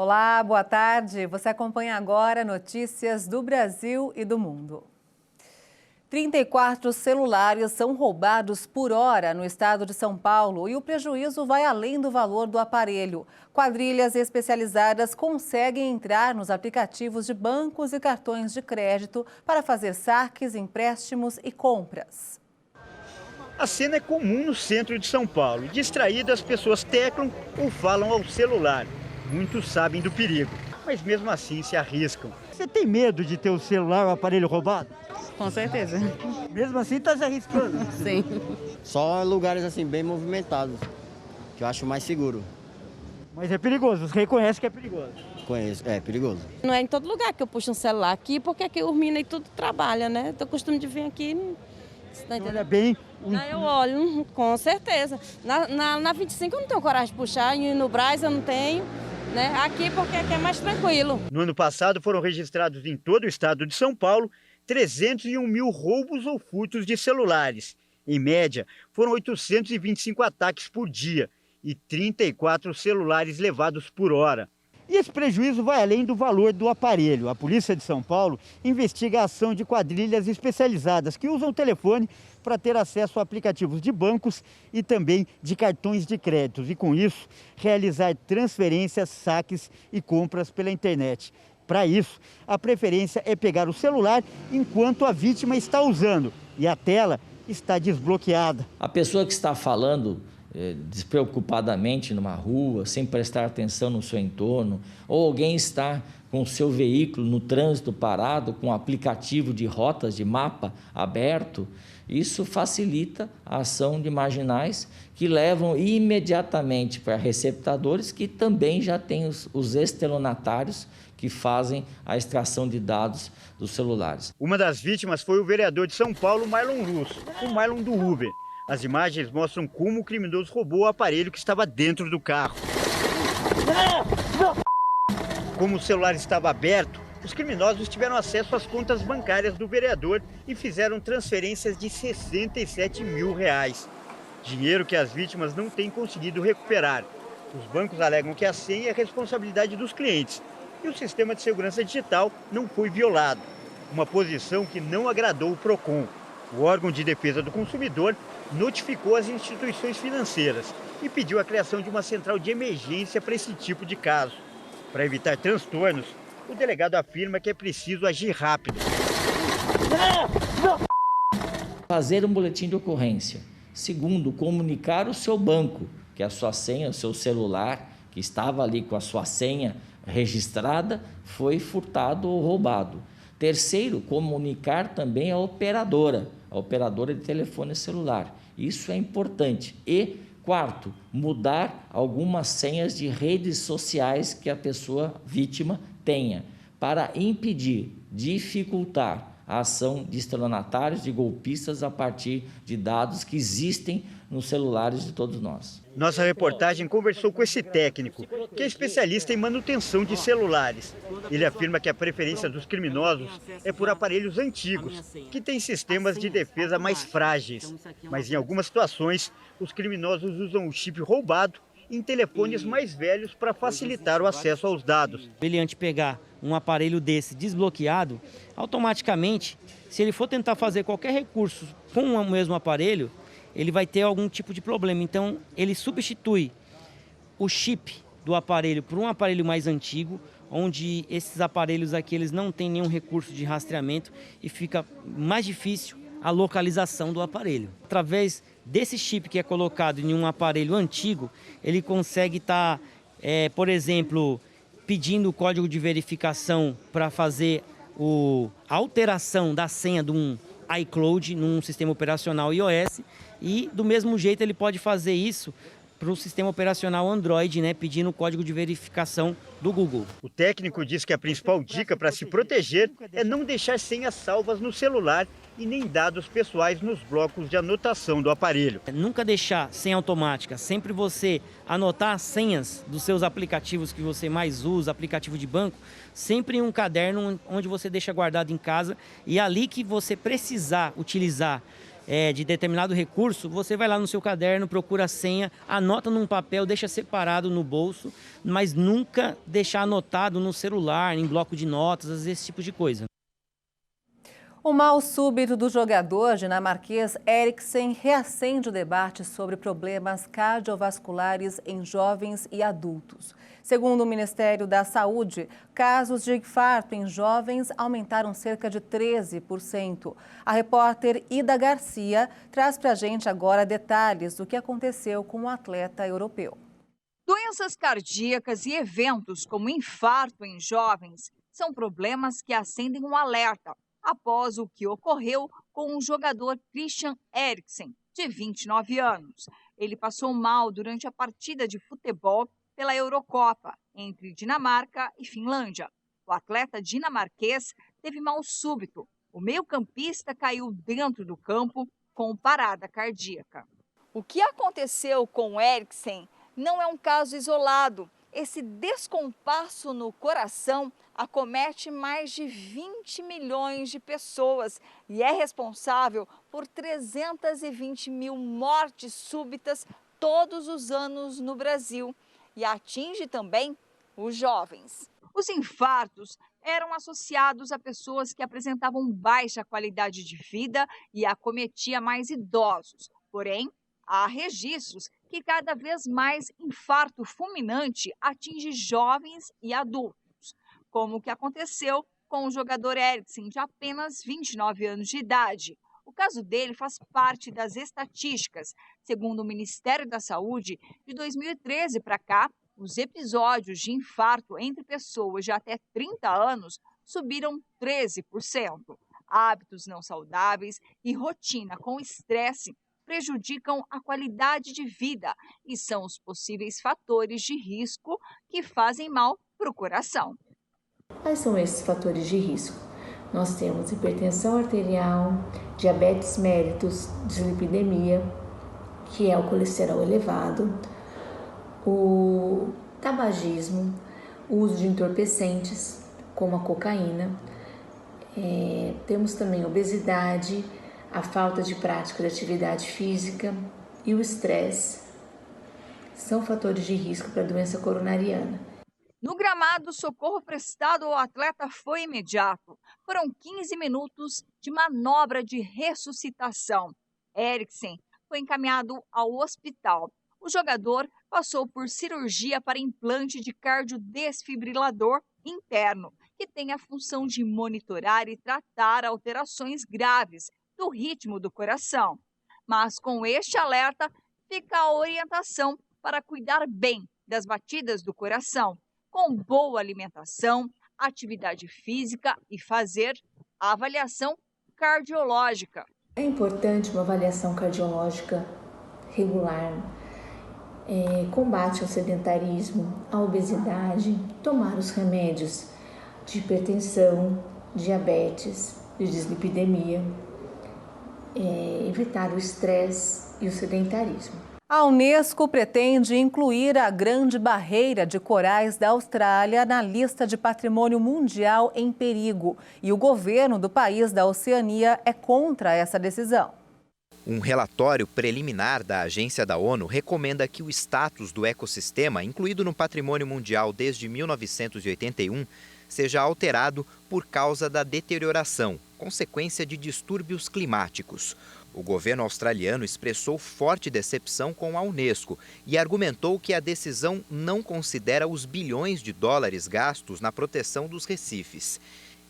Olá, boa tarde. Você acompanha agora notícias do Brasil e do mundo. 34 celulares são roubados por hora no estado de São Paulo e o prejuízo vai além do valor do aparelho. Quadrilhas especializadas conseguem entrar nos aplicativos de bancos e cartões de crédito para fazer saques, empréstimos e compras. A cena é comum no centro de São Paulo. Distraídas, as pessoas teclam ou falam ao celular. Muitos sabem do perigo, mas mesmo assim se arriscam. Você tem medo de ter o celular ou o aparelho roubado? Com certeza. Mesmo assim está se arriscando? Sim. Só lugares assim bem movimentados, que eu acho mais seguro. Mas é perigoso, você reconhece que é perigoso? Conheço, é perigoso. Não é em todo lugar que eu puxo um celular aqui, porque aqui os meninos e tudo trabalha, né? Tô costume de vir aqui. Olha bem. Eu olho, com certeza. Na 25 eu não tenho coragem de puxar, e no Brás eu não tenho, né? Aqui porque aqui é mais tranquilo. No ano passado foram registrados em todo o estado de São Paulo 301 mil roubos ou furtos de celulares. Em média, foram 825 ataques por dia e 34 celulares levados por hora. E esse prejuízo vai além do valor do aparelho. A Polícia de São Paulo investiga a ação de quadrilhas especializadas que usam o telefone para ter acesso a aplicativos de bancos e também de cartões de crédito. E com isso, realizar transferências, saques e compras pela internet. Para isso, a preferência é pegar o celular enquanto a vítima está usando e a tela está desbloqueada. A pessoa que está falando despreocupadamente numa rua, sem prestar atenção no seu entorno, ou alguém está com o seu veículo no trânsito parado, com o aplicativo de rotas, de mapa aberto, isso facilita a ação de marginais que levam imediatamente para receptadores que também já têm os estelionatários que fazem a extração de dados dos celulares. Uma das vítimas foi o vereador de São Paulo, Marlon Russo, o Marlon do Uber. As imagens mostram como o criminoso roubou o aparelho que estava dentro do carro. Como o celular estava aberto, os criminosos tiveram acesso às contas bancárias do vereador e fizeram transferências de R$67 mil. Dinheiro que as vítimas não têm conseguido recuperar. Os bancos alegam que a senha é responsabilidade dos clientes e o sistema de segurança digital não foi violado. Uma posição que não agradou o Procon. O órgão de defesa do consumidor notificou as instituições financeiras e pediu a criação de uma central de emergência para esse tipo de caso. Para evitar transtornos, o delegado afirma que é preciso agir rápido. Fazer um boletim de ocorrência. Segundo, comunicar o seu banco, que a sua senha, o seu celular, que estava ali com a sua senha registrada, foi furtado ou roubado. Terceiro, comunicar também a operadora de telefone celular. Isso é importante. E quarto, mudar algumas senhas de redes sociais que a pessoa vítima tenha, para impedir, dificultar a ação de estelionatários, de golpistas a partir de dados que existem nos celulares de todos nós. Nossa reportagem conversou com esse técnico, que é especialista em manutenção de celulares. Ele afirma que a preferência dos criminosos é por aparelhos antigos, que têm sistemas de defesa mais frágeis. Mas em algumas situações, os criminosos usam o chip roubado em telefones mais velhos para facilitar o acesso aos dados. Antes de pegar um aparelho desse desbloqueado, automaticamente, se ele for tentar fazer qualquer recurso com o mesmo aparelho, ele vai ter algum tipo de problema. Então, ele substitui o chip do aparelho por um aparelho mais antigo, onde esses aparelhos aqui eles não têm nenhum recurso de rastreamento e fica mais difícil a localização do aparelho. Através desse chip que é colocado em um aparelho antigo, ele consegue estar, por exemplo, pedindo o código de verificação para fazer a alteração da senha de um iCloud num sistema operacional iOS, e do mesmo jeito ele pode fazer isso para o sistema operacional Android, né, pedindo o código de verificação do Google. O técnico diz que a principal dica para se proteger é não deixar senhas salvas no celular e nem dados pessoais nos blocos de anotação do aparelho. Nunca deixar senha automática, sempre você anotar as senhas dos seus aplicativos que você mais usa, aplicativo de banco, sempre em um caderno onde você deixa guardado em casa, e ali que você precisar utilizar de determinado recurso, você vai lá no seu caderno, procura a senha, anota num papel, deixa separado no bolso, mas nunca deixar anotado no celular, em bloco de notas, esse tipo de coisa. O mal súbito do jogador dinamarquês Eriksen reacende o debate sobre problemas cardiovasculares em jovens e adultos. Segundo o Ministério da Saúde, casos de infarto em jovens aumentaram cerca de 13%. A repórter Ida Garcia traz para a gente agora detalhes do que aconteceu com o atleta europeu. Doenças cardíacas e eventos como infarto em jovens são problemas que acendem um alerta após o que ocorreu com o jogador Christian Eriksen, de 29 anos. Ele passou mal durante a partida de futebol pela Eurocopa, entre Dinamarca e Finlândia. O atleta dinamarquês teve mal súbito. O meio-campista caiu dentro do campo com parada cardíaca. O que aconteceu com Eriksen não é um caso isolado. Esse descompasso no coração acomete mais de 20 milhões de pessoas e é responsável por 320 mil mortes súbitas todos os anos no Brasil e atinge também os jovens. Os infartos eram associados a pessoas que apresentavam baixa qualidade de vida e acometia mais idosos. Porém, há registros que cada vez mais infarto fulminante atinge jovens e adultos, como o que aconteceu com o jogador Eriksen, de apenas 29 anos de idade. O caso dele faz parte das estatísticas. Segundo o Ministério da Saúde, de 2013 para cá, os episódios de infarto entre pessoas de até 30 anos subiram 13%. Hábitos não saudáveis e rotina com estresse prejudicam a qualidade de vida e são os possíveis fatores de risco que fazem mal para o coração. Quais são esses fatores de risco? Nós temos hipertensão arterial, diabetes mellitus, dislipidemia, que é o colesterol elevado, o tabagismo, o uso de entorpecentes, como a cocaína. Temos também obesidade, a falta de prática de atividade física e o estresse. São fatores de risco para a doença coronariana. No gramado, o socorro prestado ao atleta foi imediato. Foram 15 minutos de manobra de ressuscitação. Eriksen foi encaminhado ao hospital. O jogador passou por cirurgia para implante de cardiodesfibrilador interno, que tem a função de monitorar e tratar alterações graves do ritmo do coração. Mas com este alerta, fica a orientação para cuidar bem das batidas do coração, com boa alimentação, atividade física e fazer a avaliação cardiológica. É importante uma avaliação cardiológica regular, combate ao sedentarismo, à obesidade, tomar os remédios de hipertensão, diabetes, de dislipidemia, evitar o estresse e o sedentarismo. A Unesco pretende incluir a Grande Barreira de Corais da Austrália na lista de patrimônio mundial em perigo. E o governo do país da Oceania é contra essa decisão. Um relatório preliminar da Agência da ONU recomenda que o status do ecossistema, incluído no patrimônio mundial desde 1981, seja alterado por causa da deterioração, consequência de distúrbios climáticos. O governo australiano expressou forte decepção com a Unesco e argumentou que a decisão não considera os bilhões de dólares gastos na proteção dos recifes.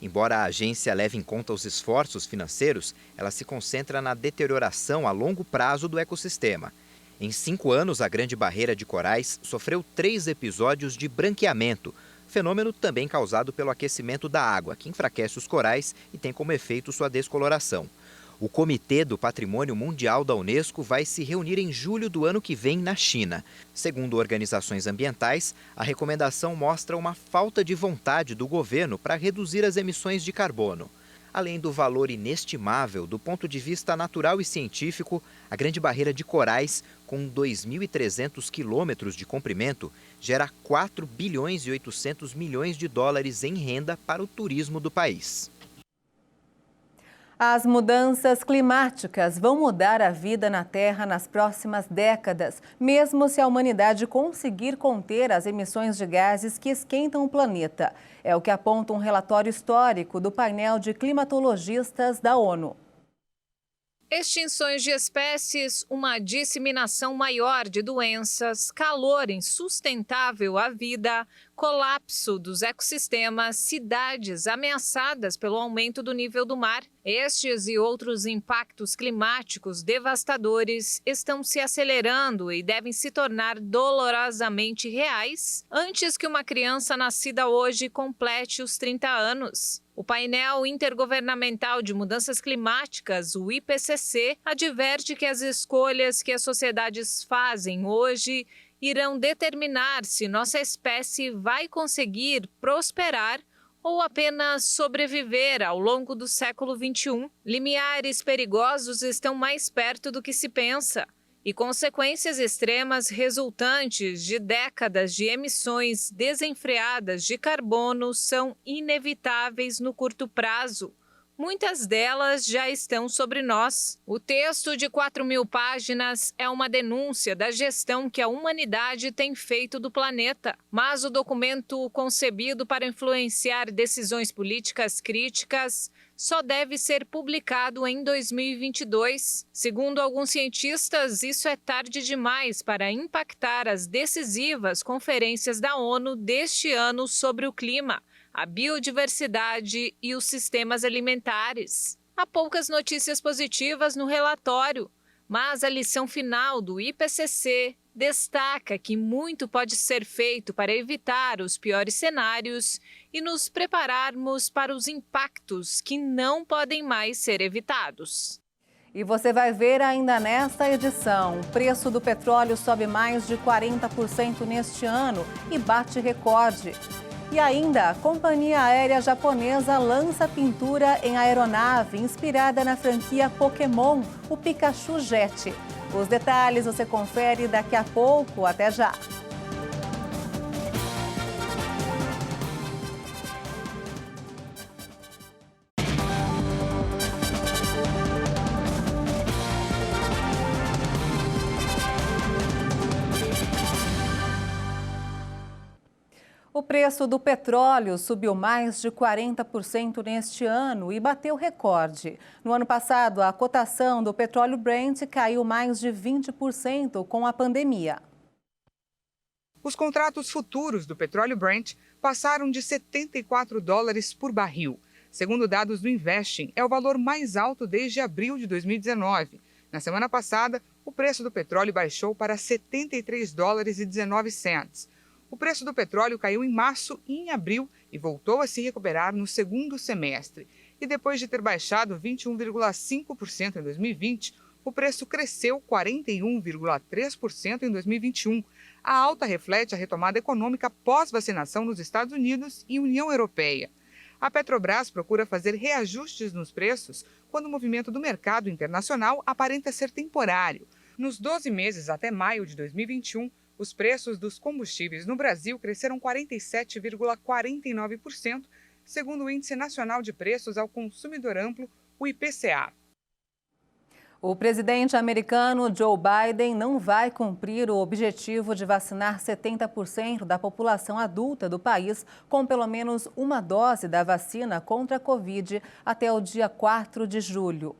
Embora a agência leve em conta os esforços financeiros, ela se concentra na deterioração a longo prazo do ecossistema. Em 5 anos, a Grande Barreira de Corais sofreu 3 episódios de branqueamento, fenômeno também causado pelo aquecimento da água, que enfraquece os corais e tem como efeito sua descoloração. O Comitê do Patrimônio Mundial da Unesco vai se reunir em julho do ano que vem na China. Segundo organizações ambientais, a recomendação mostra uma falta de vontade do governo para reduzir as emissões de carbono. Além do valor inestimável do ponto de vista natural e científico, a Grande Barreira de Corais, com 2.300 quilômetros de comprimento, gera 4 bilhões e 800 milhões de dólares em renda para o turismo do país. As mudanças climáticas vão mudar a vida na Terra nas próximas décadas, mesmo se a humanidade conseguir conter as emissões de gases que esquentam o planeta. É o que aponta um relatório histórico do painel de climatologistas da ONU. Extinções de espécies, uma disseminação maior de doenças, calor insustentável à vida, colapso dos ecossistemas, cidades ameaçadas pelo aumento do nível do mar. Estes e outros impactos climáticos devastadores estão se acelerando e devem se tornar dolorosamente reais antes que uma criança nascida hoje complete os 30 anos. O painel intergovernamental de mudanças climáticas, o IPCC, adverte que as escolhas que as sociedades fazem hoje irão determinar se nossa espécie vai conseguir prosperar ou apenas sobreviver ao longo do século XXI. Limiares perigosos estão mais perto do que se pensa. E consequências extremas resultantes de décadas de emissões desenfreadas de carbono são inevitáveis no curto prazo. Muitas delas já estão sobre nós. O texto de 4.000 páginas é uma denúncia da gestão que a humanidade tem feito do planeta. Mas o documento, concebido para influenciar decisões políticas críticas, só deve ser publicado em 2022. Segundo alguns cientistas, isso é tarde demais para impactar as decisivas conferências da ONU deste ano sobre o clima, a biodiversidade e os sistemas alimentares. Há poucas notícias positivas no relatório, mas a lição final do IPCC destaca que muito pode ser feito para evitar os piores cenários e nos prepararmos para os impactos que não podem mais ser evitados. E você vai ver ainda nesta edição, o preço do petróleo sobe mais de 40% neste ano e bate recorde. E ainda, a companhia aérea japonesa lança pintura em aeronave inspirada na franquia Pokémon, o Pikachu Jet. Os detalhes você confere daqui a pouco. Até já! O preço do petróleo subiu mais de 40% neste ano e bateu recorde. No ano passado, a cotação do petróleo Brent caiu mais de 20% com a pandemia. Os contratos futuros do petróleo Brent passaram de $74 por barril. Segundo dados do Investing, é o valor mais alto desde abril de 2019. Na semana passada, o preço do petróleo baixou para $73,19. O preço do petróleo caiu em março e em abril e voltou a se recuperar no segundo semestre. E depois de ter baixado 21,5% em 2020, o preço cresceu 41,3% em 2021. A alta reflete a retomada econômica pós-vacinação nos Estados Unidos e União Europeia. A Petrobras procura fazer reajustes nos preços quando o movimento do mercado internacional aparenta ser temporário. Nos 12 meses até maio de 2021, os preços dos combustíveis no Brasil cresceram 47,49%, segundo o Índice Nacional de Preços ao Consumidor Amplo, o IPCA. O presidente americano Joe Biden não vai cumprir o objetivo de vacinar 70% da população adulta do país com pelo menos uma dose da vacina contra a Covid até o dia 4 de julho.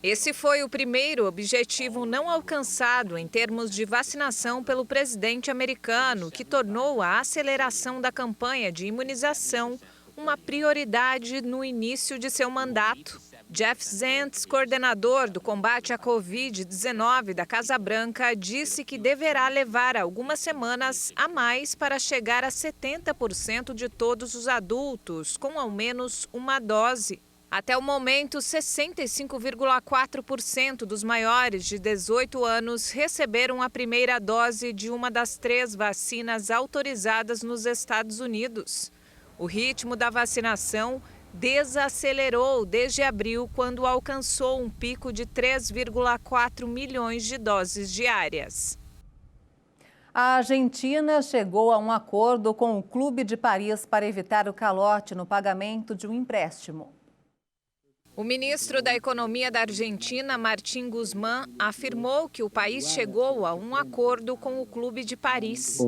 Esse foi o primeiro objetivo não alcançado em termos de vacinação pelo presidente americano, que tornou a aceleração da campanha de imunização uma prioridade no início de seu mandato. Jeff Zients, coordenador do combate à Covid-19 da Casa Branca, disse que deverá levar algumas semanas a mais para chegar a 70% de todos os adultos com ao menos uma dose. Até o momento, 65,4% dos maiores de 18 anos receberam a primeira dose de uma das 3 vacinas autorizadas nos Estados Unidos. O ritmo da vacinação desacelerou desde abril, quando alcançou um pico de 3,4 milhões de doses diárias. A Argentina chegou a um acordo com o Clube de Paris para evitar o calote no pagamento de um empréstimo. O ministro da Economia da Argentina, Martín Guzmán, afirmou que o país chegou a um acordo com o Clube de Paris.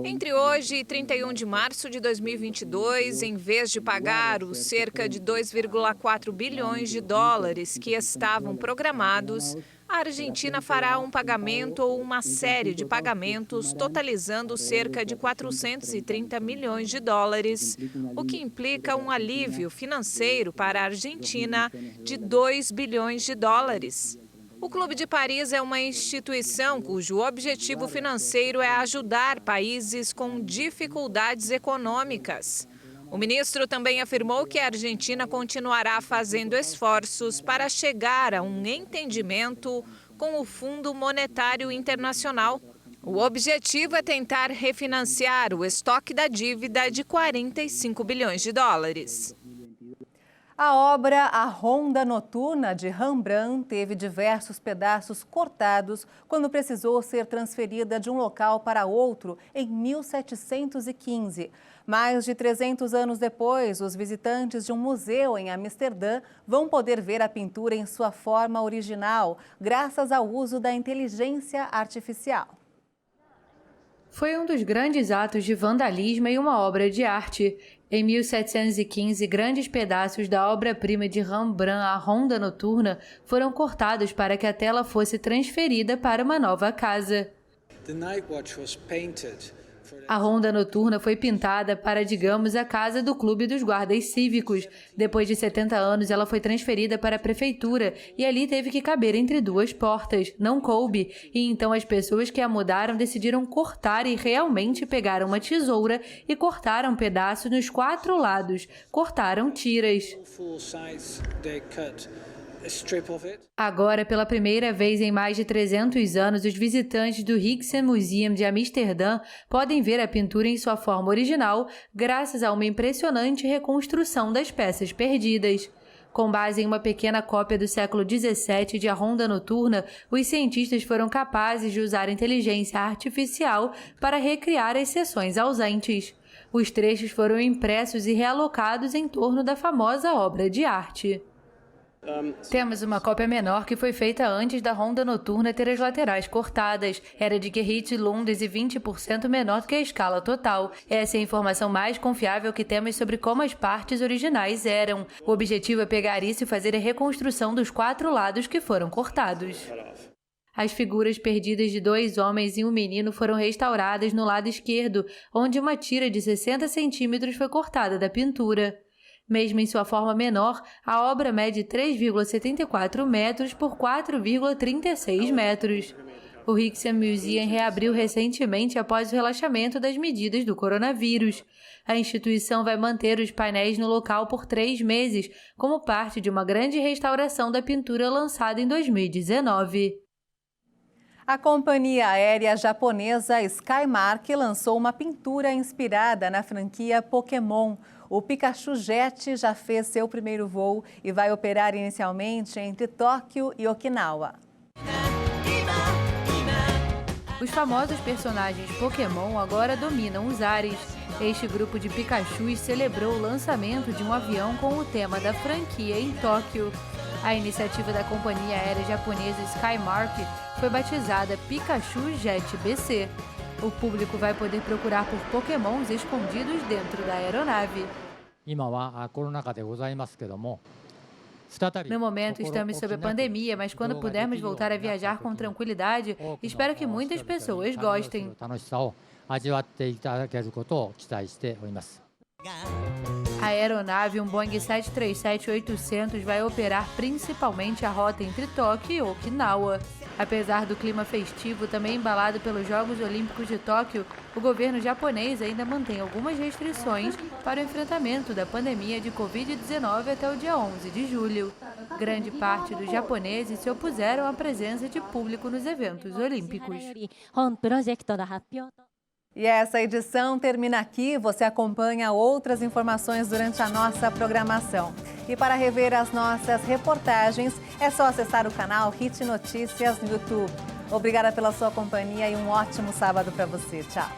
Entre hoje e 31 de março de 2022, em vez de pagar os cerca de 2,4 bilhões de dólares que estavam programados, a Argentina fará um pagamento ou uma série de pagamentos totalizando cerca de 430 milhões de dólares, o que implica um alívio financeiro para a Argentina de 2 bilhões de dólares. O Clube de Paris é uma instituição cujo objetivo financeiro é ajudar países com dificuldades econômicas. O ministro também afirmou que a Argentina continuará fazendo esforços para chegar a um entendimento com o Fundo Monetário Internacional. O objetivo é tentar refinanciar o estoque da dívida de 45 bilhões de dólares. A obra A Ronda Noturna, de Rembrandt, teve diversos pedaços cortados quando precisou ser transferida de um local para outro em 1715. Mais de 300 anos depois, os visitantes de um museu em Amsterdã vão poder ver a pintura em sua forma original, graças ao uso da inteligência artificial. Foi um dos grandes atos de vandalismo em uma obra de arte. Em 1715, grandes pedaços da obra-prima de Rembrandt, A Ronda Noturna, foram cortados para que a tela fosse transferida para uma nova casa. A Ronda Noturna foi pintada para, digamos, a casa do Clube dos Guardas Cívicos. Depois de 70 anos, ela foi transferida para a prefeitura e ali teve que caber entre duas portas. Não coube. E então as pessoas que a mudaram decidiram cortar e realmente pegaram uma tesoura e cortaram pedaços nos 4 lados. Cortaram tiras. Agora, pela primeira vez em mais de 300 anos, os visitantes do Rijksmuseum de Amsterdã podem ver a pintura em sua forma original, graças a uma impressionante reconstrução das peças perdidas. Com base em uma pequena cópia do século XVII de A Ronda Noturna, os cientistas foram capazes de usar inteligência artificial para recriar as seções ausentes. Os trechos foram impressos e realocados em torno da famosa obra de arte. Temos uma cópia menor que foi feita antes da Ronda Noturna ter as laterais cortadas. Era de Gerrit Lundes e 20% menor do que a escala total. Essa é a informação mais confiável que temos sobre como as partes originais eram. O objetivo é pegar isso e fazer a reconstrução dos 4 lados que foram cortados. As figuras perdidas de 2 homens e um menino foram restauradas no lado esquerdo, onde uma tira de 60 centímetros foi cortada da pintura. Mesmo em sua forma menor, a obra mede 3,74 metros por 4,36 metros. O Rijksmuseum reabriu recentemente após o relaxamento das medidas do coronavírus. A instituição vai manter os painéis no local por 3 meses, como parte de uma grande restauração da pintura lançada em 2019. A companhia aérea japonesa Skymark lançou uma pintura inspirada na franquia Pokémon. O Pikachu Jet já fez seu primeiro voo e vai operar inicialmente entre Tóquio e Okinawa. Os famosos personagens Pokémon agora dominam os ares. Este grupo de Pikachus celebrou o lançamento de um avião com o tema da franquia em Tóquio. A iniciativa da companhia aérea japonesa Skymark foi batizada Pikachu Jet BC. O público vai poder procurar por Pokémons escondidos dentro da aeronave. No momento, estamos sob a pandemia, mas quando pudermos voltar a viajar com tranquilidade, espero que muitas pessoas gostem. A aeronave, um Boeing 737-800, vai operar principalmente a rota entre Tóquio e Okinawa. Apesar do clima festivo, também embalado pelos Jogos Olímpicos de Tóquio, o governo japonês ainda mantém algumas restrições para o enfrentamento da pandemia de Covid-19 até o dia 11 de julho. Grande parte dos japoneses se opuseram à presença de público nos eventos olímpicos. E essa edição termina aqui. Você acompanha outras informações durante a nossa programação. E para rever as nossas reportagens, é só acessar o canal Hit Notícias no YouTube. Obrigada pela sua companhia e um ótimo sábado para você. Tchau.